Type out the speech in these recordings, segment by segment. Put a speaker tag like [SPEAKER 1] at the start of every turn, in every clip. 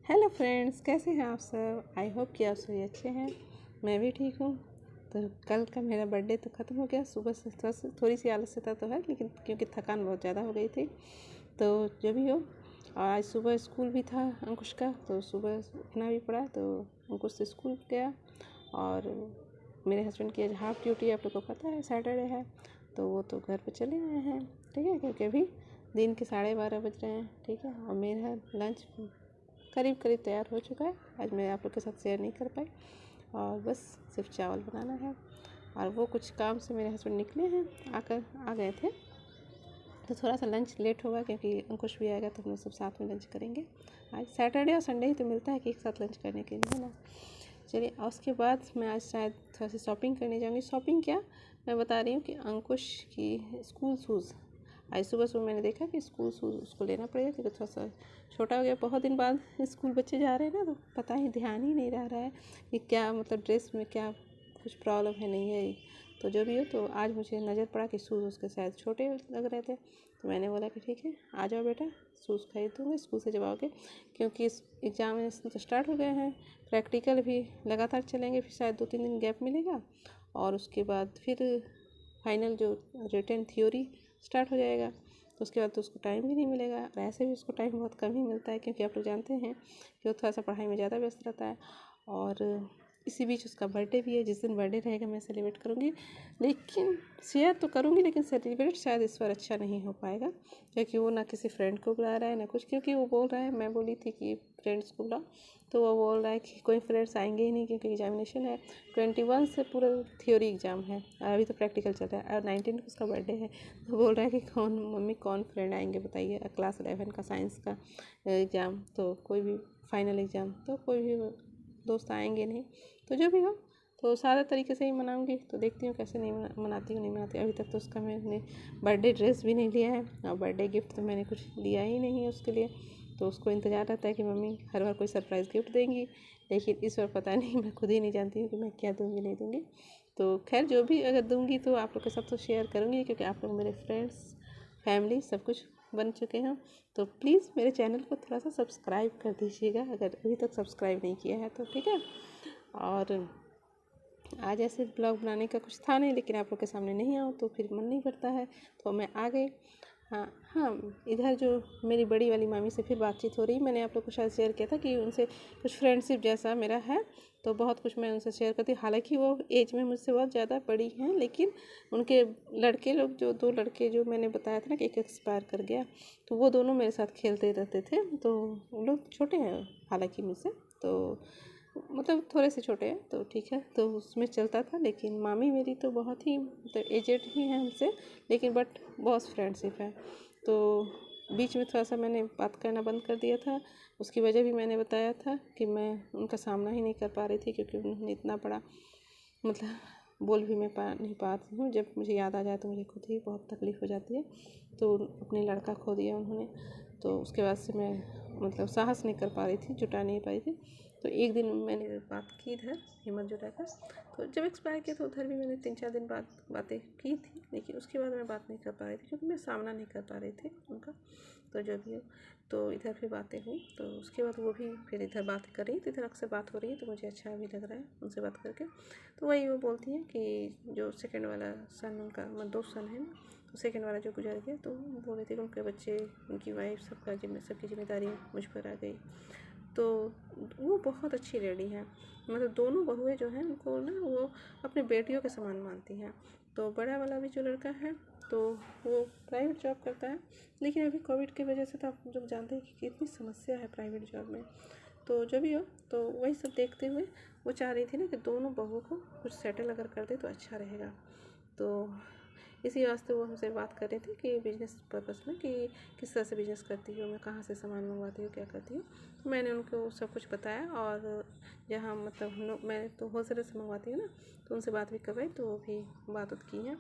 [SPEAKER 1] Hello friends, कैसे हैं आप सब। आई होप कि आप सभी अच्छे हैं। मैं भी ठीक हूँ। तो कल का मेरा बर्थडे तो ख़त्म हो गया। सुबह से थोड़ी सी आलस्यता तो है, लेकिन क्योंकि थकान बहुत ज़्यादा हो गई थी। तो जो भी हो, आज सुबह स्कूल भी था अंकुश का, तो सुबह उठना भी पड़ा। तो अंकुश से स्कूल गया और मेरे हस्बैंड की आज हाफ ड्यूटी, आप लोग को पता है सैटरडे है, तो वो तो घर पे चले आए हैं। ठीक है, क्योंकि अभी दिन के 12:30 बज रहे हैं। ठीक है, और मेरा लंच करीब करीब तैयार हो चुका है। आज मैं आप लोग के साथ शेयर नहीं कर पाई, और बस सिर्फ चावल बनाना है। और वो कुछ काम से मेरे हस्बैंड निकले हैं, आ गए थे, तो थोड़ा सा लंच लेट होगा क्योंकि अंकुश भी आएगा तो हम लोग सब साथ में लंच करेंगे। आज सैटरडे और संडे ही तो मिलता है कि एक साथ लंच करने के लिए, है ना। चलिए, और उसके बाद मैं आज शायद थोड़ा सी शॉपिंग करने जाऊँगी। शॉपिंग क्या, मैं बता रही हूँ कि अंकुश की स्कूल शूज़, आज सुबह सुबह मैंने देखा कि स्कूल शूज़ उसको लेना पड़ेगा क्योंकि थोड़ा सा छोटा हो गया। बहुत दिन बाद स्कूल बच्चे जा रहे हैं ना, तो पता ही ध्यान ही नहीं रह है कि क्या मतलब ड्रेस में क्या कुछ प्रॉब्लम है नहीं है। तो जो भी हो, तो आज मुझे नज़र पड़ा कि शूज़ उसके शायद छोटे लग रहे थे, तो मैंने बोला कि ठीक है, आ जाओ बेटा, शूज़ खरीद दूँगी स्कूल से जब आओगे, क्योंकि एग्ज़ाम तो स्टार्ट हो गए हैं। प्रैक्टिकल भी लगातार चलेंगे, फिर शायद 2-3 दिन गैप मिलेगा, और उसके बाद फिर फाइनल जो रिटन थ्योरी स्टार्ट हो जाएगा। तो उसके बाद तो उसको टाइम भी नहीं मिलेगा, और ऐसे भी उसको टाइम बहुत कम ही मिलता है क्योंकि आप लोग जानते हैं कि वो थोड़ा सा पढ़ाई में ज़्यादा व्यस्त रहता है। और इसी बीच उसका बर्थडे भी है। जिस दिन बर्थडे रहेगा मैं सेलिब्रेट करूँगी, लेकिन शेयर तो करूँगी, लेकिन सेलिब्रेट शायद इस बार अच्छा नहीं हो पाएगा क्योंकि वो ना किसी फ्रेंड को बुला रहा है ना कुछ। क्योंकि वो बोल रहा है, मैं बोली थी कि फ्रेंड्स को बुलाओ, तो वो बोल रहा है कि कोई फ्रेंड्स आएंगे ही नहीं क्योंकि एग्जामिनेशन है। 21 से पूरा थ्योरी एग्ज़ाम है, अभी तो प्रैक्टिकल चल रहा है, और 19 को उसका बर्थडे है। तो बोल रहा है कि कौन मम्मी कौन फ्रेंड आएंगे बताइए, क्लास 11 का साइंस का एग्ज़ाम, तो कोई भी फाइनल एग्ज़ाम, तो कोई भी दोस्त आएंगे नहीं। तो जो भी हो, तो सारे तरीके से ही मनाऊंगी। तो देखती हूँ कैसे नहीं मनाती हूँ, नहीं मनाती। अभी तक तो उसका मैंने बर्थडे ड्रेस भी नहीं लिया है, और बर्थडे गिफ्ट तो मैंने कुछ लिया ही नहीं है उसके लिए। तो उसको इंतज़ार रहता है कि मम्मी हर बार कोई सरप्राइज़ गिफ्ट देंगी, लेकिन इस बार पता नहीं, मैं खुद ही नहीं जानती हूँ कि मैं क्या दूँगी नहीं दूँगी। तो खैर, जो भी अगर दूँगी तो आप लोग के साथ तो शेयर करूँगी, क्योंकि आप लोग मेरे फ्रेंड्स, फैमिली सब कुछ बन चुके हैं। तो प्लीज़ मेरे चैनल को थोड़ा सा सब्सक्राइब कर दीजिएगा अगर अभी तक सब्सक्राइब नहीं किया है तो, ठीक है। और आज ऐसे ब्लॉग बनाने का कुछ था नहीं, लेकिन आप लोग के सामने नहीं आऊँ तो फिर मन नहीं करता है, तो मैं आ गई। हाँ हाँ, इधर जो मेरी बड़ी वाली मामी से फिर बातचीत हो रही। मैंने आप लोग को शायद शेयर किया था कि उनसे कुछ फ्रेंडशिप जैसा मेरा है, तो बहुत कुछ मैं उनसे शेयर करती। हालांकि वो एज में मुझसे बहुत ज़्यादा बड़ी हैं, लेकिन उनके लड़के लोग, जो 2 लड़के जो मैंने बताया था ना कि एक एक्सपायर कर गया, तो वो दोनों मेरे साथ खेलते रहते थे। तो वो लोग छोटे हैं हालांकि मुझसे, तो मतलब थोड़े से छोटे हैं, तो ठीक है, तो उसमें चलता था। लेकिन मामी मेरी तो बहुत ही मतलब एजेड ही हैं हमसे, लेकिन बट बहुत फ्रेंडशिप है। तो बीच में थोड़ा सा मैंने बात करना बंद कर दिया था। उसकी वजह भी मैंने बताया था कि मैं उनका सामना ही नहीं कर पा रही थी, क्योंकि उन्होंने इतना बड़ा मतलब बोल भी मैं नहीं पाती हूँ। जब मुझे याद आ जाए तो मुझे खुद ही बहुत तकलीफ़ हो जाती है। तो अपने लड़का खो दिया उन्होंने, तो उसके बाद से मैं मतलब साहस नहीं कर पा रही थी, जुटा नहीं पाई थी। तो एक दिन मैंने बात की इधर, हिम्मत जुटाकर। तो जब एक्सपायर किया तो उधर भी मैंने 3-4 दिन बाद बातें की थी, लेकिन उसके बाद मैं बात नहीं कर पा रही थी क्योंकि मैं सामना नहीं कर पा रही थी उनका। तो जो भी हो, तो इधर फिर बातें हुई, तो उसके बाद वो भी फिर इधर बात कर रही, तो इधर अक्सर बात हो रही है, तो मुझे अच्छा भी लग रहा है उनसे बात करके। तो वही वो बोलती हैं कि जो सेकंड वाला सन उनका, मतलब 2 सन है ना, तो सेकंड वाला जो गुजर गया, तो बोल रही थी कि उनके बच्चे, उनकी वाइफ, सबकी जिम्मेदारी मुझ पर आ गई। तो वो बहुत अच्छी लेडी हैं, मतलब दोनों बहुएं जो हैं उनको ना वो अपने बेटियों के समान मानती हैं। तो बड़ा वाला भी जो लड़का है, तो वो प्राइवेट जॉब करता है, लेकिन अभी कोविड की वजह से तो आप लोग जानते हैं कि कितनी समस्या है प्राइवेट जॉब में। तो जो भी हो, तो वही सब देखते हुए वो चाह रही थी ना कि दोनों बहुओं को कुछ सेटल अगर कर दे तो अच्छा रहेगा। तो इसी वास्ते वो हमसे बात कर रहे थे कि बिज़नेस पर्पस में, कि किस तरह से बिज़नेस करती हो, मैं कहाँ से सामान मंगवाती हूँ, क्या करती हूँ। तो मैंने उनको सब कुछ बताया, और जहाँ मतलब हम लोग, मैं तो होलसेलर से मंगवाती हूँ ना, तो उनसे बात भी करवाई, तो वो भी बात की है।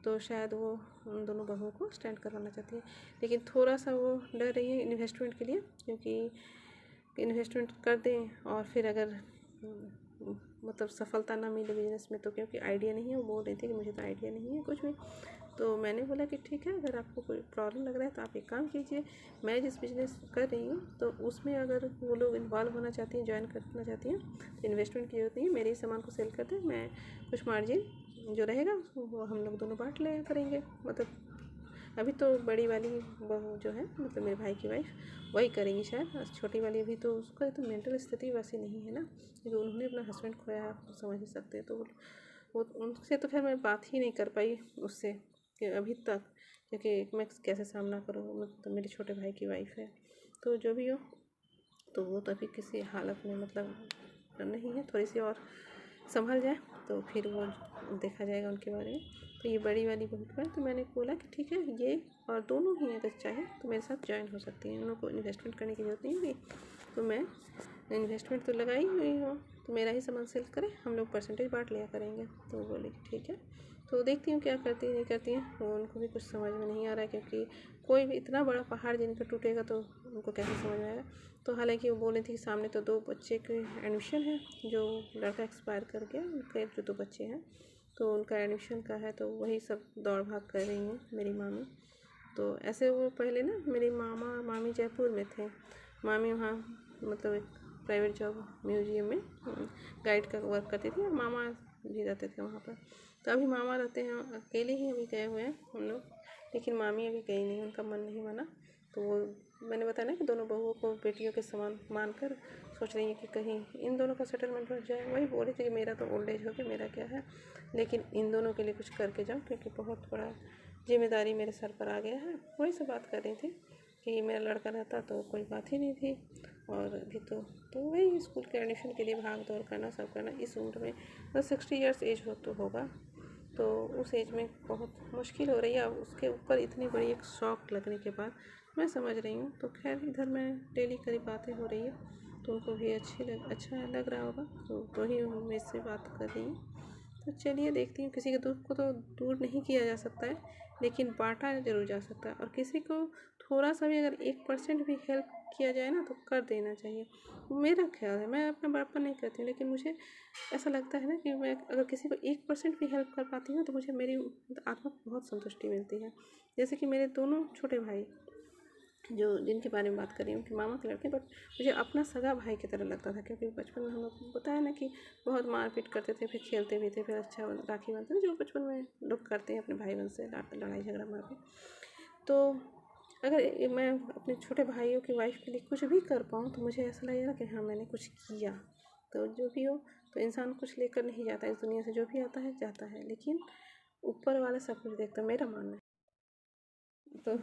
[SPEAKER 1] तो शायद वो उन दोनों बहुओं को स्टैंड करवाना चाहती है, लेकिन थोड़ा सा वो डर रही है इन्वेस्टमेंट के लिए, क्योंकि इन्वेस्टमेंट कर दें और फिर अगर मतलब सफलता ना मिले बिज़नेस में, तो क्योंकि आइडिया नहीं है, वो बोल रही थी कि मुझे तो आइडिया नहीं है कुछ भी। तो मैंने बोला कि ठीक है, अगर आपको कोई प्रॉब्लम लग रहा है तो आप एक काम कीजिए, मैं जिस बिज़नेस कर रही हूँ तो उसमें अगर वो लोग इन्वॉल्व होना चाहती हैं, ज्वाइन करना चाहती हैं तो इन्वेस्टमेंट की जरूरत नहीं है, मेरे ही सामान को सेल करते हैं, मैं कुछ मार्जिन जो रहेगा वो हम लोग दोनों बांट लिया करेंगे। मतलब अभी तो बड़ी वाली बहू जो है, मतलब मेरे भाई की वाइफ, वही करेंगी शायद। छोटी वाली अभी तो उसका तो मेंटल स्थिति वैसी नहीं है ना, क्योंकि उन्होंने अपना हस्बैंड खोया, आप समझ ही सकते हैं। तो वो उनसे तो खैर मैं बात ही नहीं कर पाई उससे कि अभी तक, क्योंकि मैं कैसे सामना करूँ, मतलब मेरे छोटे भाई की वाइफ है। तो जो भी हो, तो वो तो अभी किसी हालत में मतलब नहीं है, थोड़ी सी और संभल जाए तो फिर वो देखा जाएगा उनके बारे में। तो ये बड़ी वाली बहू है, तो मैंने बोला कि ठीक है, ये और दोनों ही अगर चाहे तो मेरे साथ ज्वाइन हो सकती हैं, उनको इन्वेस्टमेंट करने की ज़रूरत नहीं होगी। तो मैं इन्वेस्टमेंट तो लगाई हुई हूँ, तो मेरा ही सामान सेल करें, हम लोग परसेंटेज बांट लिया करेंगे। तो वो बोले कि ठीक है। तो देखती हूँ क्या करती है नहीं करती हैं, वो उनको भी कुछ समझ में नहीं आ रहा है, क्योंकि कोई भी इतना बड़ा पहाड़ जिनका टूटेगा तो उनको कैसे समझ में आएगा। तो हालांकि वो बोले थे कि सामने तो 2 बच्चे के एडमिशन है, जो लड़का एक्सपायर कर गया, उनके जो 2 बच्चे हैं तो उनका एडमिशन का है, तो वही सब दौड़ भाग कर रही हैं मेरी मामी। तो ऐसे वो पहले ना मेरी मामा मामी जयपुर में थे, मामी वहाँ मतलब एक प्राइवेट जॉब म्यूजियम में गाइड का वर्क करती थी, और मामा भी रहते थे वहाँ पर। तो अभी मामा रहते हैं, अकेले ही अभी गए हुए हैं हम लोग, लेकिन मामी अभी गई नहीं, उनका मन नहीं माना। तो वो मैंने बताया ना कि दोनों बहुओं को बेटियों के समान मानकर सोच रही है कि कहीं इन दोनों का सेटलमेंट हो जाए। वही बोल रही थी कि मेरा तो ओल्ड एज हो गया, मेरा क्या है, लेकिन इन दोनों के लिए कुछ करके जाऊँ, क्योंकि बहुत बड़ा जिम्मेदारी मेरे सर पर आ गया है। वही सब बात कर रही थी कि मेरा लड़का रहता तो कोई बात ही नहीं थी, और अभी तो वही स्कूल के एडमिशन के लिए भाग दौड़ करना, सब करना इस उम्र में, तो 60 ईयर्स एज हो तो होगा, तो उस एज में बहुत मुश्किल हो रही है। उसके ऊपर इतनी बड़ी एक शॉक लगने के बाद मैं समझ रही हूँ। तो खैर इधर मैं डेली करीब बातें हो रही है, तो उनको भी अच्छा लग रहा होगा, तो ही मेरे से बात कर रही हूँ। तो चलिए देखती हूँ, किसी के दुख को तो दूर नहीं किया जा सकता है, लेकिन बांटा ज़रूर जा सकता है, और किसी को थोड़ा सा भी अगर 1% भी हेल्प किया जाए ना तो कर देना चाहिए, मेरा ख्याल है। मैं अपना बड़प्पन नहीं करती हूँ, लेकिन मुझे ऐसा लगता है ना कि मैं अगर किसी को 1% भी हेल्प कर पाती हूँ तो मुझे मेरी आत्मा को बहुत संतुष्टि मिलती है। जैसे कि मेरे दोनों छोटे भाई, जो जिनके बारे में बात कर रही हूँ कि मामा के लड़के, बट मुझे अपना सगा भाई की तरह लगता था, क्योंकि बचपन में हम लोग बताया ना कि बहुत मारपीट करते थे, फिर खेलते भी थे, फिर अच्छा राखी बांधते थे, जो बचपन में लोग करते हैं अपने भाई बहन से, लड़ाई झगड़ा मारपीट। तो अगर मैं अपने छोटे भाइयों की वाइफ के लिए कुछ भी कर पाऊँ तो मुझे ऐसा लगेगा कि हाँ मैंने कुछ किया। तो जो भी हो, तो इंसान कुछ लेकर नहीं जाता इस दुनिया से, जो भी आता है जाता है, लेकिन ऊपर वाला सब कुछ देखता, मेरा मानना है। तो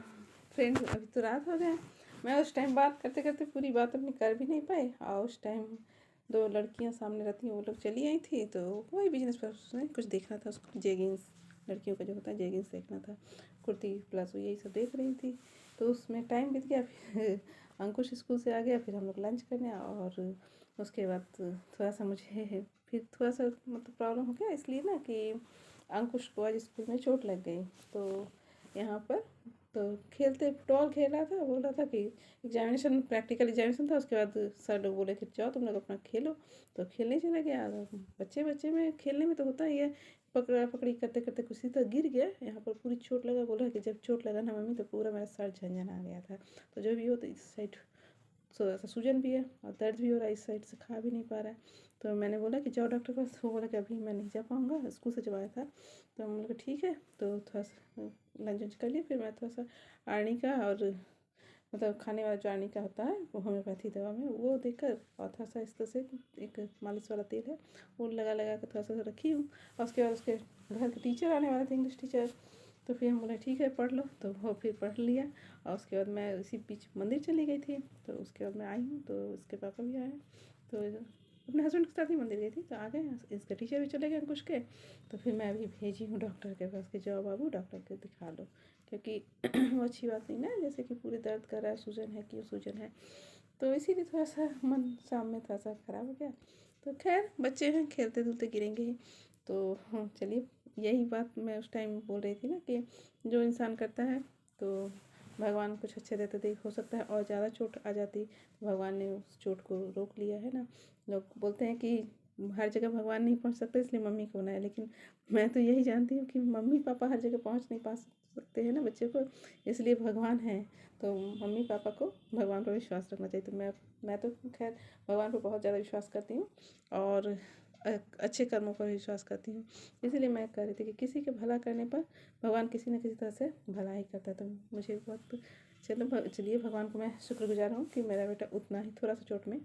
[SPEAKER 1] फ्रेंड्स अभी तो रात हो गया, मैं उस टाइम बात करते करते पूरी बात अपनी कर भी नहीं पाई, और उस टाइम 2 लड़कियां सामने रहती हैं, वो लोग चली आई थी, तो वही बिजनेस पर उसने कुछ देखना था, उसको जेगिंग्स, लड़कियों का जो होता है जेगिंग्स देखना था, कुर्ती प्लाजो यही सब देख रही थी। तो उसमें टाइम बीत गया, फिर अंकुश स्कूल से आ गया, फिर हम लोग लंच करने, और उसके बाद थोड़ा सा मुझे फिर थोड़ा सा मतलब प्रॉब्लम हो गया, इसलिए ना कि अंकुश को आज स्कूल में चोट लग गई। तो यहाँ पर तो खेलते फुटबॉल खेल रहा था, बोल रहा था कि एग्जामिनेशन, प्रैक्टिकल एग्जामिनेशन था, उसके बाद सर लोग बोले कि जाओ तुम लोग अपना खेलो, तो खेलने चला गया। बच्चे बच्चे में खेलने में तो होता ही है, पकड़ा पकड़ी करते करते किसी तरह गिर गया, यहाँ पर पूरी चोट लगा। बोल रहा कि जब चोट लगा ना मम्मी, तो पूरा मेरा सर झंझन आ गया था। तो जो भी हो, तो इस साइड थोड़ा सा सूजन भी है और दर्द भी हो रहा है, इस साइड से खा भी नहीं पा रहा है। तो मैंने बोला कि जाओ डॉक्टर के पास, वो बोला कि अभी मैं नहीं जा पाऊँगा, स्कूल से जब आया था। तो हम लोग ठीक है, तो थोड़ा सा लंच वंच कर लिया, फिर मैं थोड़ा सा आर्निका और मतलब खाने वाला जो आर्निका होता है वो होम्योपैथी दवा में, वो देकर और थोड़ा सा इस तरह से एक मालिश वाला तेल है वो लगा लगा कर थोड़ा सा रखी हूँ। और उसके बाद उसके घर के टीचर आने वाले थे, इंग्लिश टीचर, तो फिर हम बोले ठीक है पढ़ लो, तो वो फिर पढ़ लिया। और उसके बाद मैं इसी बीच मंदिर चली गई थी, तो उसके बाद मैं आई हूँ, तो उसके पापा भी आए, तो अपने हस्बैंड के साथ ही मंदिर गई थी, तो आ गए, इसके टीचर भी चले गए कुछ के। तो फिर मैं अभी भेजी हूँ डॉक्टर के पास कि जाओ बाबू डॉक्टर को दिखा लो, क्योंकि वो अच्छी बात नहीं ना, जैसे कि पूरे दर्द कर रहा है, सूजन है कि सूजन है, तो इसीलिए थोड़ा सा मन शाम में थोड़ा सा ख़राब हो गया। तो खैर बच्चे हैं, खेलते धूलते गिरेंगे ही। तो हाँ चलिए, यही बात मैं उस टाइम बोल रही थी ना कि जो इंसान करता है तो भगवान कुछ अच्छे देते थे, हो सकता है और ज़्यादा चोट आ जाती, तो भगवान ने उस चोट को रोक लिया है ना। लोग बोलते हैं कि हर जगह भगवान नहीं पहुंच सकते, इसलिए मम्मी को बनाया। लेकिन मैं तो यही जानती हूँ कि मम्मी पापा हर जगह पहुंच नहीं पा सकते हैं ना बच्चे को, इसलिए भगवान है। तो मम्मी पापा को भगवान पर विश्वास रखना चाहिए। तो मैं तो खैर भगवान पर बहुत ज़्यादा विश्वास करती हूँ और अच्छे कर्मों पर विश्वास करती हूँ। इसीलिए मैं कह रही थी कि किसी के भला करने पर भगवान किसी न किसी तरह से भला ही करता है। तो मुझे बहुत चलिए भगवान को मैं शुक्रगुजार हूँ कि मेरा बेटा उतना ही थोड़ा सा चोट में,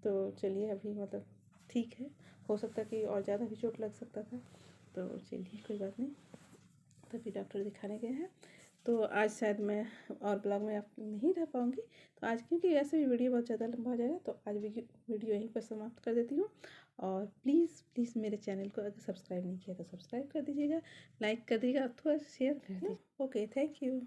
[SPEAKER 1] तो चलिए अभी मतलब ठीक है। हो सकता है कि और ज़्यादा भी चोट लग सकता था, तो चलिए कोई बात नहीं। तभी डॉक्टर दिखाने गए हैं। तो आज शायद मैं और ब्लॉग में आप नहीं रह पाऊँगी, तो आज क्योंकि ऐसे भी वीडियो बहुत ज़्यादा लंबा हो जाएगा, तो आज वीडियो यहीं पर समाप्त कर देती हूँ। और प्लीज़ प्लीज़ मेरे चैनल को अगर सब्सक्राइब नहीं किया तो सब्सक्राइब कर दीजिएगा, लाइक कर दीजिएगा, थोड़ा शेयर कर दीजिएगा। Okay, thank you.